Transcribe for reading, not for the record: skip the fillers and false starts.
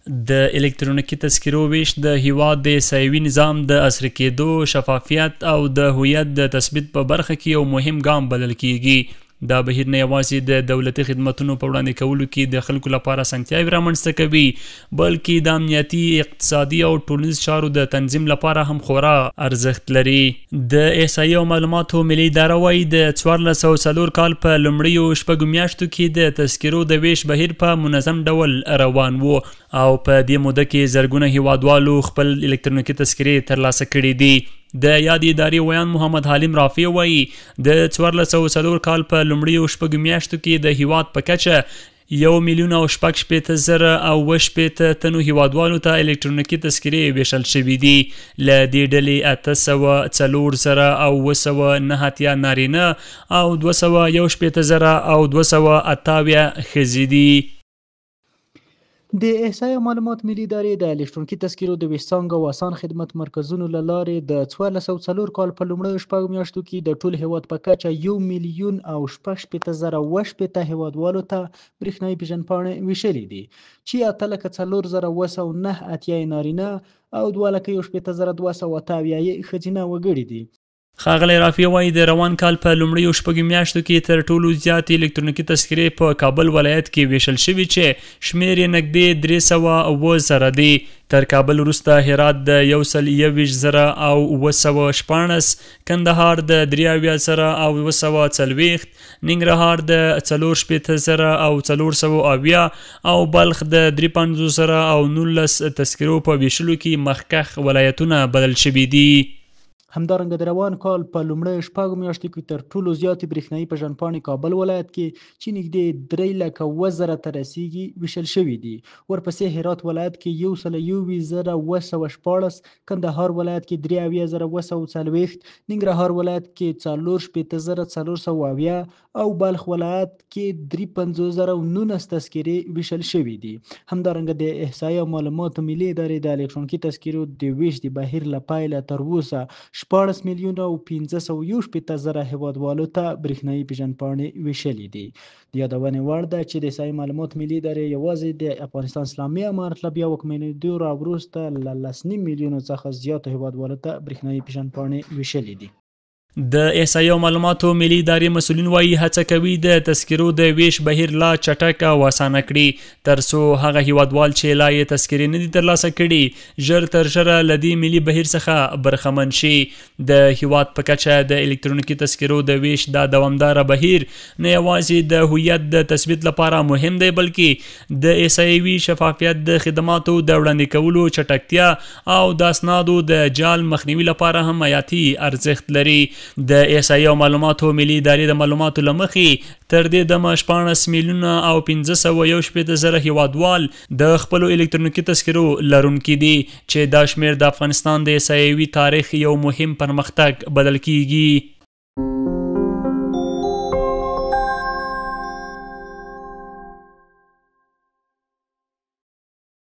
د الکترونیکي تذکرو ویش د هیواد د احصایوي نظام د عصري کېدو، شفافیت او د هویت د تثبیت په برخه کې یو مهم ګام بلل کیږي. دا بهیر نه یوازې د دولتي خدمتونو په وړاندې کولو کې د خلکو لپاره اسانتیاوې رامنځته کوي، بلکې د امنیتي، اقتصادي او ټولنیز چارو د تنظیم لپاره هم خورا ارزښت لري. د احصایې او معلوماتو ملي اداره وایي د 1404 کال په لومړیو شپږو میاشتو کې د تذکرو د ویش بهیر په منظم ډول روان و او په دې موده کې زرګونه هیوادوالو خپل الکترونیکي تذکرې ترلاسه کړي دي. د یادې ادارې ویان محمد حلیم رافع وایي د 1404 کال په لومړیو شپږو میاشتو کې د هیواد په کچه 1,086,000 او 80 تنو هیوادوالو ته الکترونیکي تذکرې ویشل شوي دي. له دې ډلې 804,000 او 209 نارینه او 218,000 او 228 ښځې دي. د احصایې او معلومات ملي ادارې د الکترونیکي تذکرو د ویش څانګو او اسان خدمت مرکزونو له لارې د 1404 کال په لومړیو شپږو میاشتو کې د ټول هیواد په کچه 1,086,080 هیوادوالو ته برېښنایي پیژندپاڼې ویشلې دي، چې 8,409 نارینه او 2,18,278 ښځینه وګړي دي. ښاغلی رافع وایي د روان کال په لومړیو شپږو میاشتو کې تر ټولو زیاتې الکترونیکي تذکرې په کابل ولایت کې ویشل شوي چې شمیر یې نږدې 307,000 دی. تر کابل وروسته هرات د 121,000 او 214، کندهار د 73,000 او 240، ننګرهار د 64,000 او 470 او بلخ د 53,000 او 19 تذکرو په ویشلو کې مخکښ ولایتونه بلل شوي دي. همدارنګه د روان کال په لومړیو شپږو میاشتو کې تر ټولو زیاتې برېښنایي پیژندپاڼې کابل ولایت کې چې نږدې 3,01,000 ته رسیږي ویشل شوي دي. ورپسې هرات ولایت کې 121,214، کندهار ولایت کې 23,240، ننګرهار ولایت کې 64,470 او بلخ ولایت کې 53,019 تذکرې ویشل شوي دي. همدارنګه د احصایې او معلوماتو ملي ادارې د الکترونیکي تذکرو د ویش د بهیر له پیله تر اوسه 14,561,000 هیوادوالو ته برېښنایي پیژندپاڼې ویشلې دي. د یادونې وړ ده چې د احصایې معلومات ملي ادارې یوازې د افغانستان اسلامي امارت له بیا واکمنېدو راوروسته له 1.5 میلیونو څخه زیاتو هیوادوالو ته برېښنایي پیژندپاڼې ویشلې دي. د احصایې او معلوماتو ملي ادارې مسؤلین وایي هڅه کوي د تذکرو د ویش بهیر لا چټک او اسانه کړي، ترڅو هغه هیوادوال چې لا یې تذکرې نه دي ترلاسه کړي ژر تر ژره له دې ملي بهیر څخه برخمن شي. د هیواد په کچه د الکترونیکي تذکرو د ویش دا دوامداره بهیر نه یوازې د هویت د تثبیت لپاره مهم دی، بلکې د احصایوي شفافیت، د خدماتو د وړاندې کولو چټکتیا او د اسنادو د جال مخنیوي لپاره هم حیاتي ارزښت لري. د احصایې او معلوماتو ملي ادارې د معلوماتو له مخې تر دې دمه 14,561,000 هیوادوال د خپلو الکترونیکي تذکرو لرونکي دي، چې دا شمیر د افغانستان د احصایوي تاریخ یو مهم پرمختګ بلل کیږي.